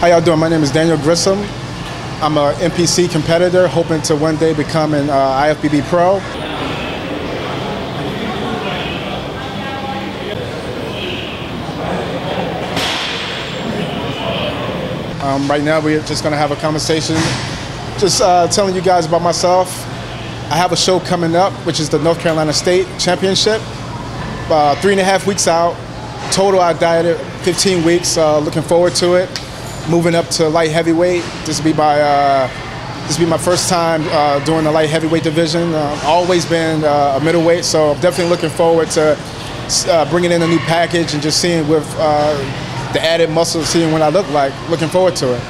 How y'all doing? My name is Daniel Grissom. I'm a NPC competitor, hoping to one day become an IFBB pro. Right now we're just going to have a conversation, just telling you guys about myself. I have a show coming up, which is the North Carolina State Championship. 3.5 weeks out. Total, I dieted 15 weeks. Looking forward to it. Moving up to light heavyweight. This will be my first time doing the light heavyweight division. Always been a middleweight, so I'm definitely looking forward to bringing in a new package and just seeing with the added muscle, seeing what I look like. Looking forward to it.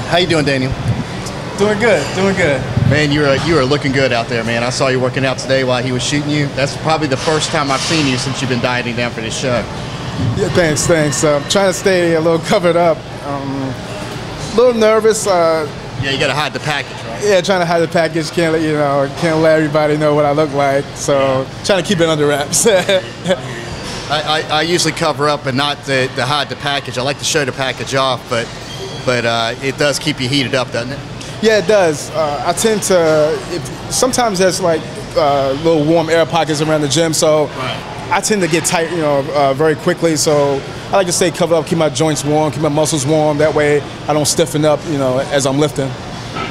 How you doing, Daniel? Doing good, doing good. Man, you are looking good out there, man. I saw you working out today while he was shooting you. That's probably the first time I've seen you since you've been dieting down for this show. Yeah, thanks. I'm trying to stay a little covered up. A little nervous. Yeah, you got to hide the package, right? Yeah, trying to hide the package. Can't let everybody know what I look like. So trying to keep it under wraps. I usually cover up and not to hide the package. I like to show the package off, but it does keep you heated up, doesn't it? Yeah, it does. I tend to, sometimes there's like little warm air pockets around the gym, so right. I tend to get tight, very quickly. So I like to stay covered up, keep my joints warm, keep my muscles warm. That way I don't stiffen up, as I'm lifting.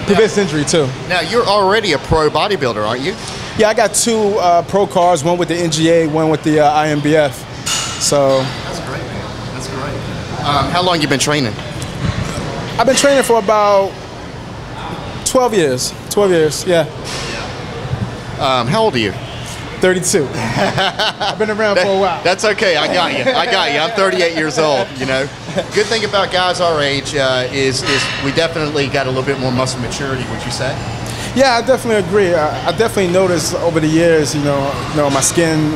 Prevents injury too. Now you're already a pro bodybuilder, aren't you? Yeah, I got 2 pro cards, one with the NGA, one with the IMBF. So that's great, man. That's great. How long you been training? I've been training for about 12 years. 12 years, yeah. How old are you? 32. I've been around for a while. That's okay. I got you. I'm 38 years old. Good thing about guys our age is we definitely got a little bit more muscle maturity. Would you say? Yeah, I definitely agree. I definitely noticed over the years, my skin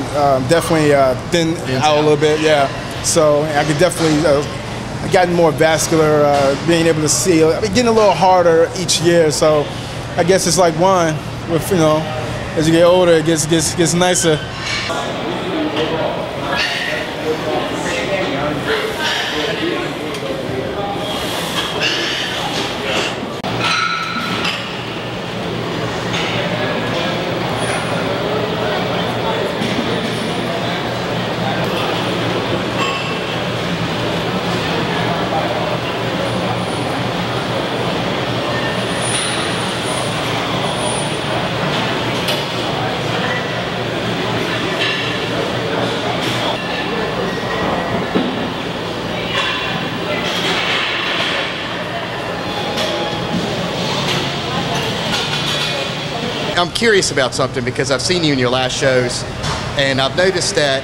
definitely thinned out a little bit. Yeah, so I could definitely. Gotten more vascular, being able to see, getting a little harder each year. So I guess it's like wine. With as you get older, it gets nicer. I'm curious about something because I've seen you in your last shows, and I've noticed that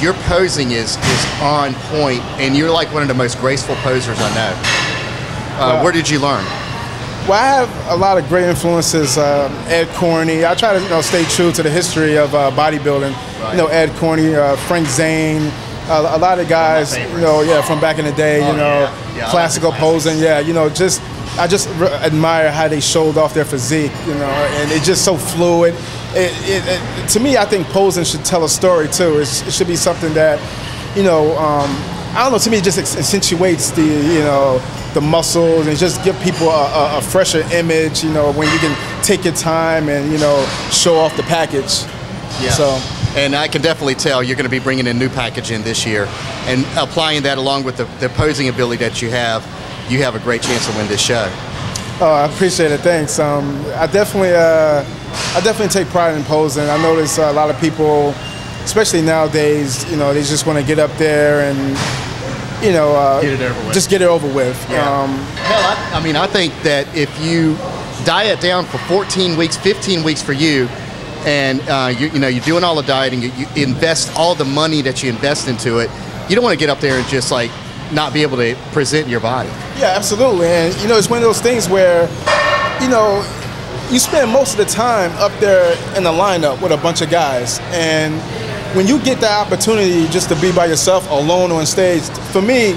your posing is on point, and you're like one of the most graceful posers I know. Where did you learn? Well, I have a lot of great influences. Ed Corney. I try to stay true to the history of bodybuilding. Right. Ed Corney, Frank Zane, a lot of guys. From back in the day. Classical posing. Yeah, I just admire how they showed off their physique, and it's just so fluid. To me, I think posing should tell a story too. It should be something that, I don't know. To me, it just accentuates the muscles and just give people a fresher image. When you can take your time and show off the package. Yeah. So. And I can definitely tell you're going to be bringing a new package in this year, and applying that along with the posing ability that you have a great chance to win this show. Oh, I appreciate it. Thanks. I definitely take pride in posing. I notice a lot of people, especially nowadays, they just want to get up there and you know, get it over with. Just get it over with. Yeah. Hell, I mean, I think that if you diet down for 14 weeks, 15 weeks for you, and you're doing all the dieting, you invest all the money that you invest into it, you don't want to get up there and just like not be able to present your body. Yeah, absolutely. And you know, it's one of those things where, you know, you spend most of the time up there in the lineup with a bunch of guys, and when you get the opportunity just to be by yourself, alone on stage, for me,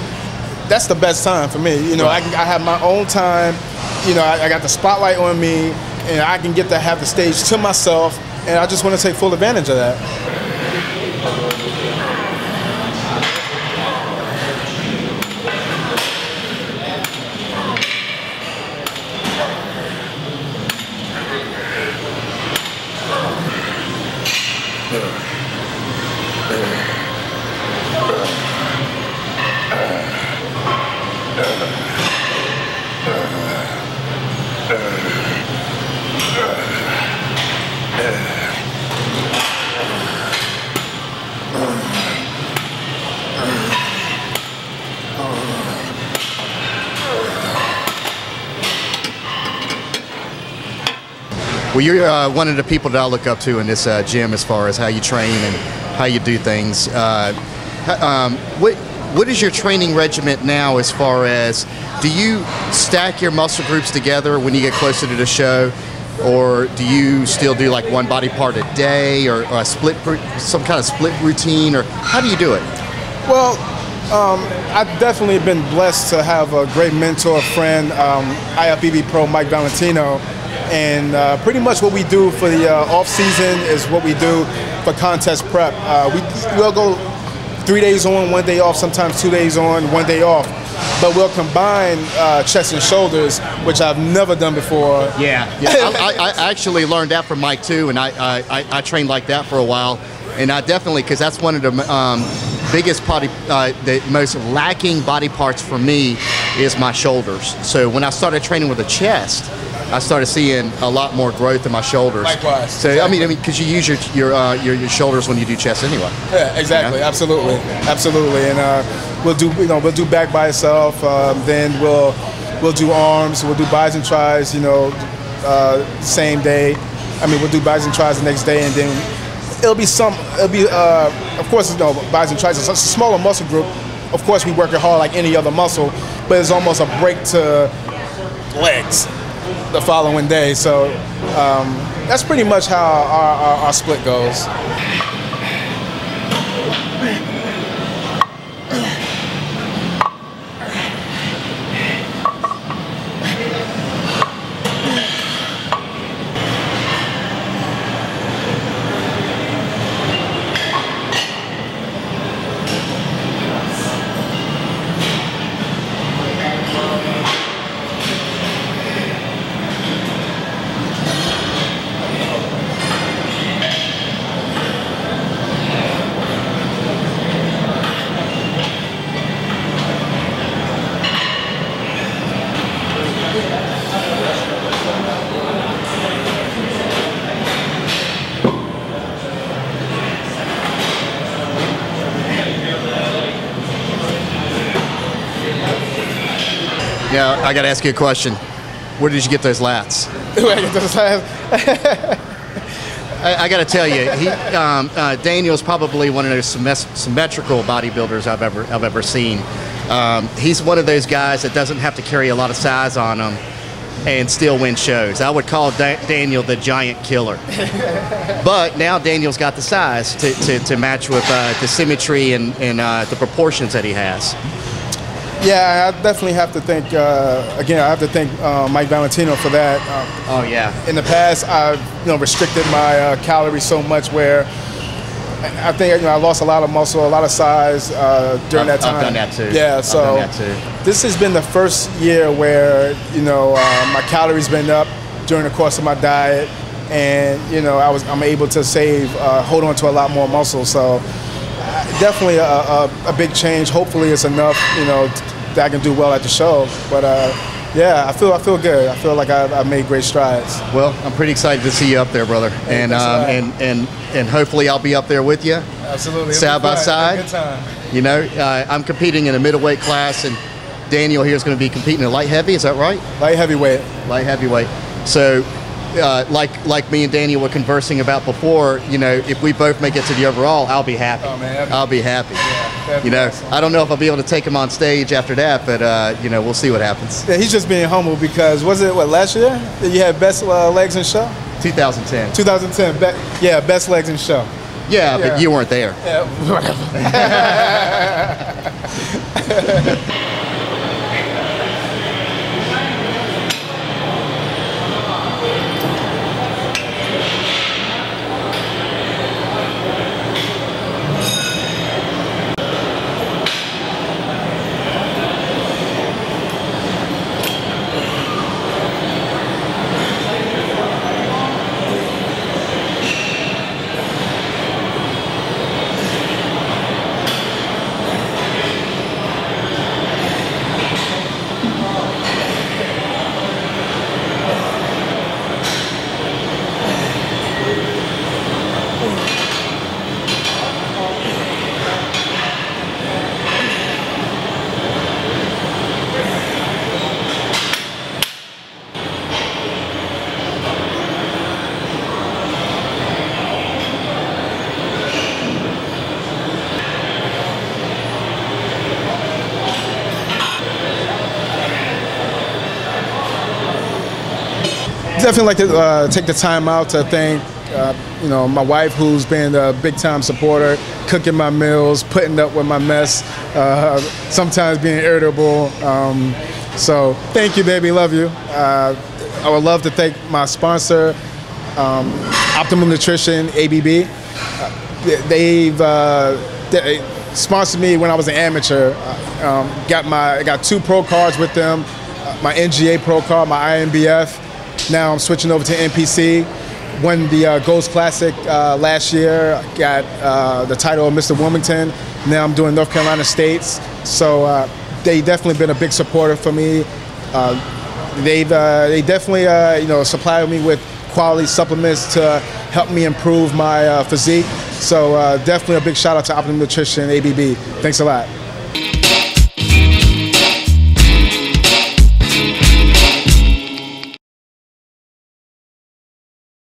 that's the best time for me. You know, I have my own time. You know, I got the spotlight on me, and I can get to have the stage to myself, and I just want to take full advantage of that. Well, you're one of the people that I look up to in this gym as far as how you train and how you do things. What is your training regiment now as far as, do you stack your muscle groups together when you get closer to the show? Or do you still do like one body part a day, or a split, some kind of split routine, or how do you do it? Well, I've definitely been blessed to have a great mentor, friend, IFBB Pro Mike Valentino. And pretty much what we do for the off season is what we do for contest prep. We'll go 3 days on, 1 day off, sometimes 2 days on, 1 day off. But we'll combine chest and shoulders, which I've never done before. Yeah. I actually learned that from Mike too, and I trained like that for a while. And I definitely, because that's one of the biggest the most lacking body parts for me is my shoulders. So when I started training with the chest, I started seeing a lot more growth in my shoulders. Likewise. So exactly. I mean, because you use your shoulders when you do chest anyway. Yeah, exactly. You know? Absolutely. And we'll do back by itself. Then we'll do arms. We'll do bis and tris. Same day. I mean, we'll do bis and tris the next day, and then it'll be of course, bis and tris. It's a smaller muscle group. Of course, we work it hard like any other muscle, but it's almost a break to legs the following day. So that's pretty much how our split goes. Yeah, I got to ask you a question. Where did you get those lats? Where did I get those lats? I got to tell you, Daniel's probably one of those symmetrical bodybuilders I've ever seen. He's one of those guys that doesn't have to carry a lot of size on him and still win shows. I would call Daniel the giant killer. But now Daniel's got the size to match with the symmetry and the proportions that he has. Yeah, I definitely have to thank, Mike Valentino for that. Oh, yeah. In the past, I've restricted my calories so much where I think I lost a lot of muscle, a lot of size during that time. I've done that too. Yeah, so this has been the first year where my calories been up during the course of my diet, and I'm able to hold on to a lot more muscle. So definitely a big change. Hopefully, it's enough that I can do well at the show. But yeah, I feel good. I feel like I've made great strides. Well, I'm pretty excited to see you up there, brother. And hopefully I'll be up there with you. Absolutely. Side by side. Good time. You know, I'm competing in a middleweight class, and Daniel here is going to be competing in light heavy. Is that right? Light heavyweight. Light heavyweight. So, like me and Daniel were conversing about before, you know, if we both make it to the overall, I'll be happy. Oh, man, I'll be happy. Yeah, you know, awesome. I don't know if I'll be able to take him on stage after that, but you know, we'll see what happens. Yeah, he's just being humble because was it last year that you had best legs in show? 2010. 2010. Yeah, best legs in show. Yeah, but you weren't there. Yeah, whatever. Definitely like to take the time out to thank you know, my wife, who's been a big time supporter, cooking my meals, putting up with my mess, sometimes being irritable. So thank you, baby, love you. I would love to thank my sponsor, Optimum Nutrition, ABB. They sponsored me when I was an amateur. I got 2 pro cards with them, my NGA pro card, my INBF. Now I'm switching over to NPC. Won the Ghost Classic last year. Got the title of Mr. Wilmington. Now I'm doing North Carolina States. So they definitely been a big supporter for me. They definitely you know, supply me with quality supplements to help me improve my physique. So definitely a big shout out to Optimum Nutrition, ABB. Thanks a lot.